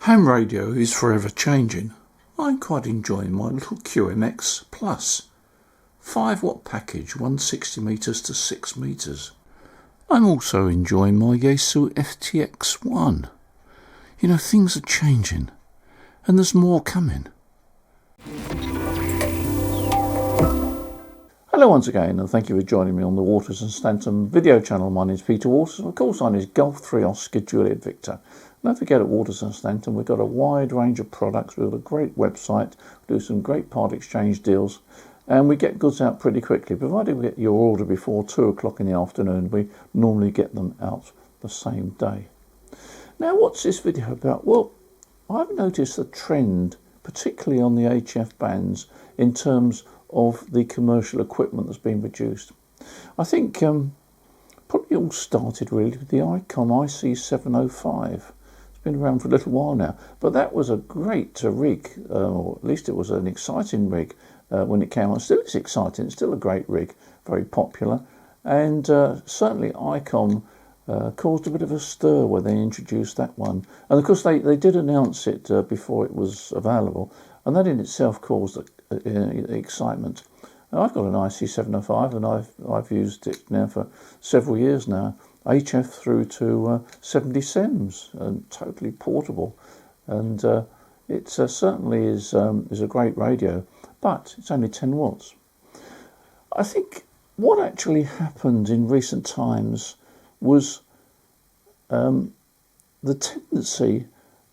Ham radio is forever changing. I'm quite enjoying my little QMX Plus 5-watt package, 160 meters to 6 meters. I'm also enjoying my Yaesu FTX1. You know, things are changing and there's more coming. Hello once again, and thank you for joining me on the Waters and Stanton video channel. My name is Peter Waters, and of course I'm Golf 3 Oscar Juliet Victor. Don't forget, at Waters and Stanton we've got a wide range of products. We've got a great website, we do some great part exchange deals, and we get goods out pretty quickly. Provided we get your order before 2 o'clock in the afternoon, we normally get them out the same day. Now, what's this video about? Well, I've noticed a trend, particularly on the HF bands, in terms of the commercial equipment that's been produced. I think probably all started really with the Icom IC-7760. It's been around for a little while now, but that was a great rig, or at least it was an exciting rig when it came out. Still it's exciting, it's still a great rig, very popular, and certainly Icom caused a bit of a stir when they introduced that one. And of course they did announce it before it was available, and that in itself caused excitement. Now, I've got an IC-705 and I've used it now for several years now, HF through to 70 SEMS, and totally portable, and it certainly is a great radio, but it's only 10 watts. I think what actually happened in recent times was the tendency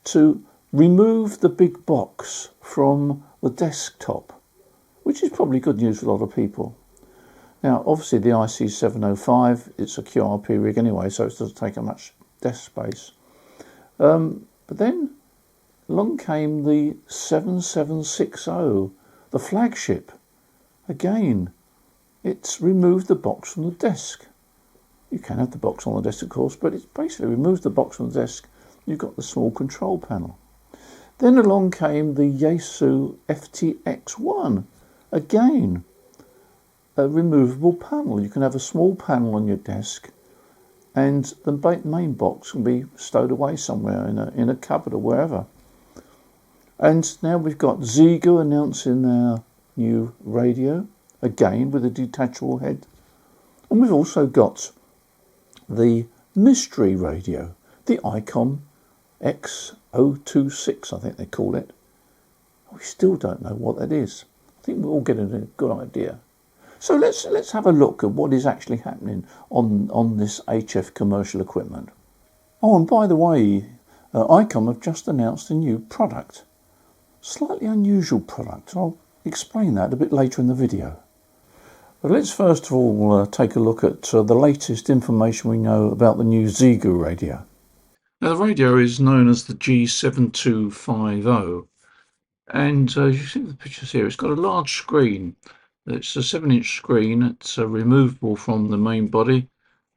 to remove the big box from the desktop, which is probably good news for a lot of people. Now, obviously the IC-705, it's a QRP rig anyway, so it doesn't take up much desk space. But then along came the 7760, the flagship. Again, it's removed the box from the desk. You can have the box on the desk, of course, but it's basically removed the box from the desk. You've got the small control panel. Then along came the Yaesu FTX1. Again, a removable panel. You can have a small panel on your desk, and the main box can be stowed away somewhere in a cupboard or wherever. And now we've got Xiegu announcing their new radio, again with a detachable head. And we've also got the mystery radio, the Icom X026, I think they call it. We still don't know what that is. I think we're all getting a good idea. So let's have a look at what is actually happening on this HF commercial equipment. Oh, and by the way, Icom have just announced a new product. Slightly unusual product. I'll explain that a bit later in the video. But let's first of all take a look at the latest information we know about the new Xiegu radio. Now, the radio is known as the G7250, and you see the pictures here. It's got a large screen. It's a 7-inch screen. It's removable from the main body,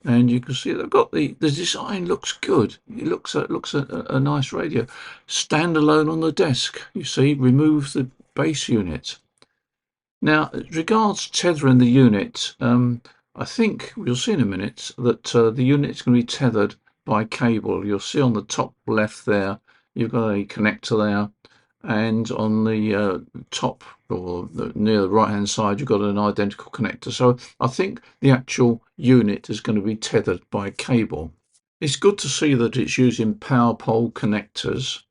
and you can see they've got the design looks good. It looks a nice radio. Standalone on the desk. You see, remove the base unit. Now, as regards tethering the unit, I think we'll see in a minute that the unit is going to be tethered by cable. You'll see on the top left there, you've got a connector there, and on the top or near the right hand side, you've got an identical connector. So I think the actual unit is going to be tethered by cable. It's good to see that it's using power pole connectors,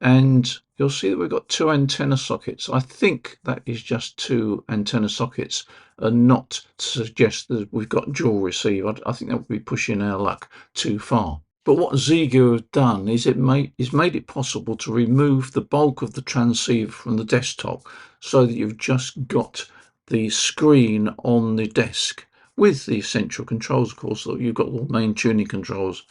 and you'll see that we've got 2 antenna sockets. I think that is just 2 antenna sockets, and not to suggest that we've got dual receive. I think that would be pushing our luck too far. But what Xiegu have done is made it possible to remove the bulk of the transceiver from the desktop, so that you've just got the screen on the desk with the essential controls. Of course, you've got all the main tuning controls.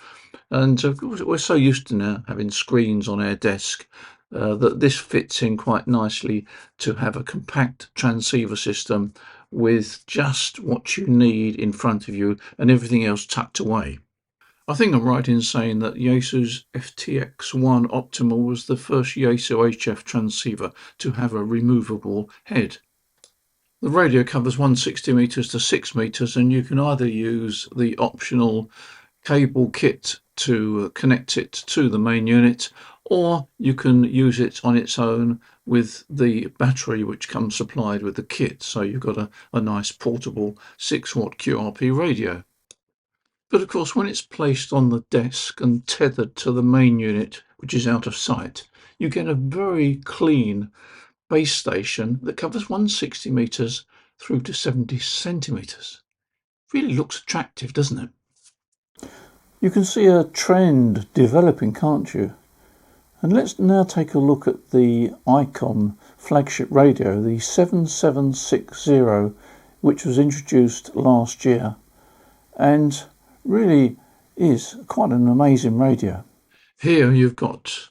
And of course, we're so used to now having screens on our desk that this fits in quite nicely to have a compact transceiver system with just what you need in front of you and everything else tucked away. I think I'm right in saying that Yaesu's FTX1 Optimal was the first Yaesu HF transceiver to have a removable head. The radio covers 160 meters to 6 meters, and you can either use the optional cable kit to connect it to the main unit, or you can use it on its own with the battery which comes supplied with the kit. So you've got a nice portable 6-watt QRP radio. But of course, when it's placed on the desk and tethered to the main unit, which is out of sight, you get a very clean base station that covers 160 metres through to 70 centimetres. Really looks attractive, doesn't it? You can see a trend developing, can't you? And let's now take a look at the Icom flagship radio, the 7760, which was introduced last year and really is quite an amazing radio. Here you've got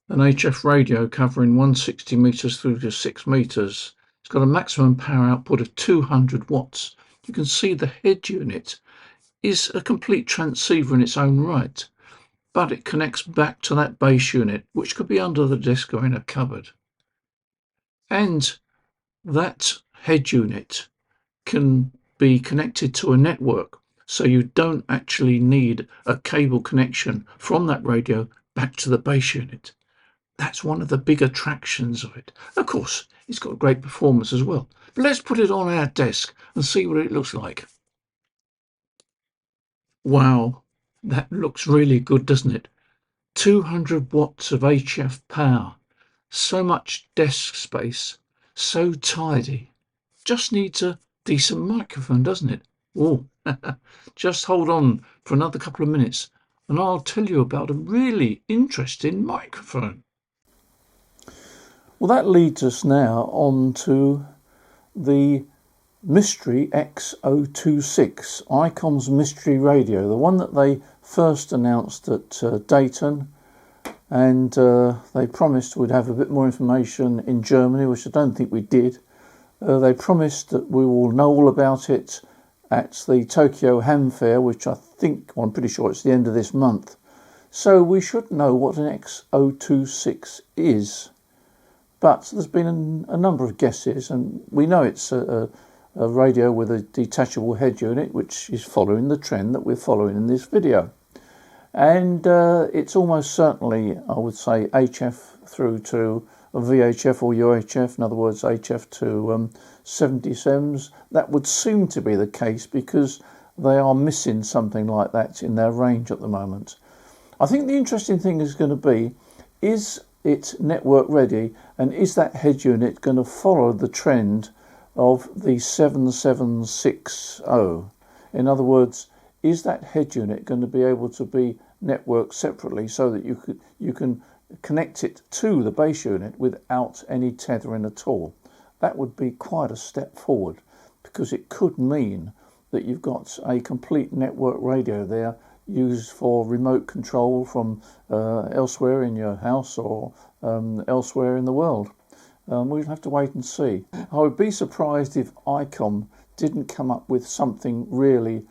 an HF radio covering 160 metres through to 6 metres. It's got a maximum power output of 200 watts. You can see the head unit is a complete transceiver in its own right, but it connects back to that base unit, which could be under the desk or in a cupboard. And that head unit can be connected to a network, so you don't actually need a cable connection from that radio back to the base unit. That's one of the big attractions of it. Of course, it's got great performance as well. But let's put it on our desk and see what it looks like. Wow, that looks really good, doesn't it? 200 watts of HF power, so much desk space, so tidy. Just needs a decent microphone, doesn't it? Oh, just hold on for another couple of minutes and I'll tell you about a really interesting microphone. Well, that leads us now on to the Mystery X026, Icom's mystery radio, the one that they first announced at Dayton, and they promised we'd have a bit more information in Germany, which I don't think we did. They promised that we will know all about it at the Tokyo Ham Fair, which I'm pretty sure it's the end of this month. So we should know what an X026 is. But there's been a number of guesses, and we know it's a radio with a detachable head unit, which is following the trend that we're following in this video. And it's almost certainly, I would say, HF through to VHF or UHF, in other words, HF to 70 SEMS. That would seem to be the case because they are missing something like that in their range at the moment. I think the interesting thing is going to be, is it network ready, and is that head unit going to follow the trend of the 7760? In other words, is that head unit going to be able to be networked separately so that you can connect it to the base unit without any tethering at all? That would be quite a step forward, because it could mean that you've got a complete network radio there used for remote control from elsewhere in your house or elsewhere in the world. We'll have to wait and see. I would be surprised if Icom didn't come up with something really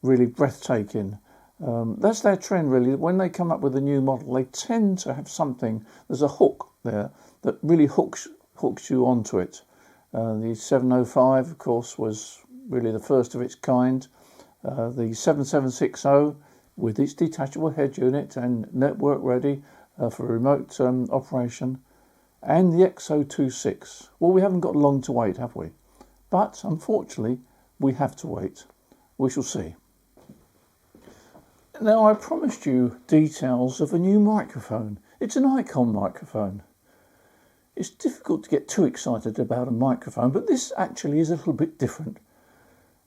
breathtaking. That's their trend, really. When they come up with a new model, they tend to have something. There's a hook there that really hooks you onto it. The 705, of course, was really the first of its kind. The 7760 with its detachable head unit and network ready for remote operation, and the X026. Well, we haven't got long to wait, have we? But unfortunately, we have to wait. We shall see. Now, I promised you details of a new microphone. It's an Icom microphone. It's difficult to get too excited about a microphone, but this actually is a little bit different.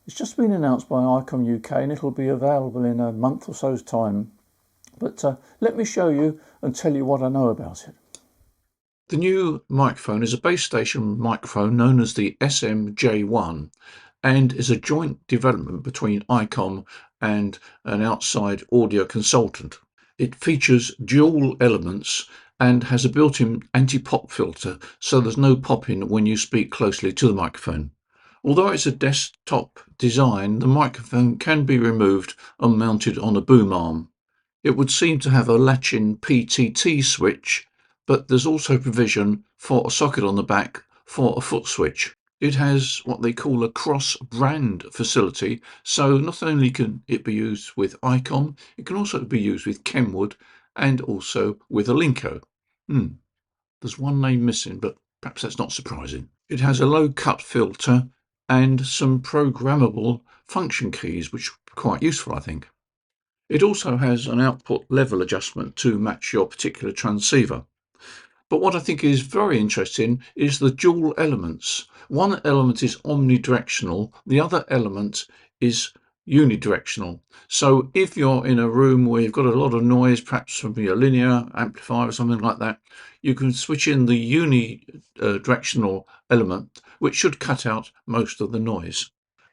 It's just been announced by Icom UK and it'll be available in a month or so's time. But let me show you and tell you what I know about it. The new microphone is a base station microphone known as the SMJ1 and is a joint development between Icom and an outside audio consultant. It features dual elements and has a built-in anti-pop filter, so there's no popping when you speak closely to the microphone. Although it's a desktop design, the microphone can be removed and mounted on a boom arm. It would seem to have a latch-in PTT switch, but there's also provision for a socket on the back for a foot switch. It has what they call a cross-brand facility, so not only can it be used with Icom, it can also be used with Kenwood and also with a Linko. There's one name missing, but perhaps that's not surprising. It has a low cut filter and some programmable function keys, which are quite useful, I think. It also has an output level adjustment to match your particular transceiver. But what I think is very interesting is the dual elements. One element is omnidirectional, the other element is unidirectional. So if you're in a room where you've got a lot of noise, perhaps from your linear amplifier or something like that, you can switch in the unidirectional element, which should cut out most of the noise.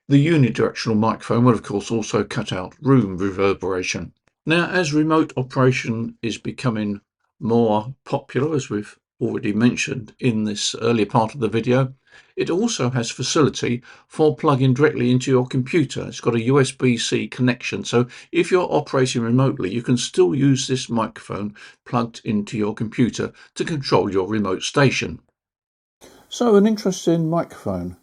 The unidirectional microphone will of course also cut out room reverberation. Now, as remote operation is becoming more popular, as we've already mentioned in this earlier part of the video, it also has facility for plugging directly into your computer. It's got a USB-C connection, so if you're operating remotely, you can still use this microphone plugged into your computer to control your remote station. So an interesting microphone.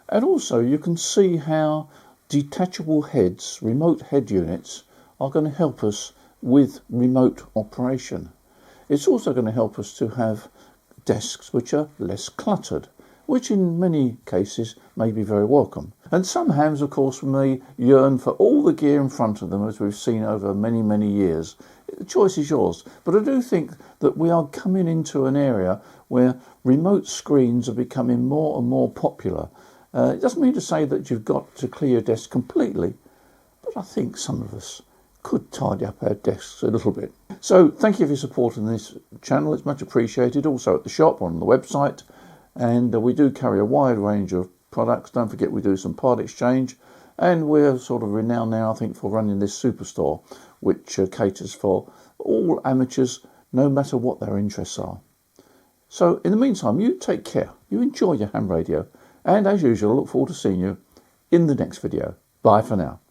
And also you can see how detachable heads, remote head units, are going to help us with remote operation. It's also going to help us to have desks which are less cluttered, which in many cases may be very welcome. And some hams, of course, may yearn for all the gear in front of them, as we've seen over many, many years. The choice is yours. But I do think that we are coming into an area where remote screens are becoming more and more popular. It doesn't mean to say that you've got to clear your desk completely, but I think some of us could tidy up our desks a little bit. So thank you for your support in this channel. It's much appreciated. Also at the shop, on the website, and we do carry a wide range of products. Don't forget we do some part exchange, and we're sort of renowned now, I think, for running this superstore, which caters for all amateurs, no matter what their interests are. So in the meantime, you take care, you enjoy your ham radio, and as usual, I look forward to seeing you in the next video. Bye for now.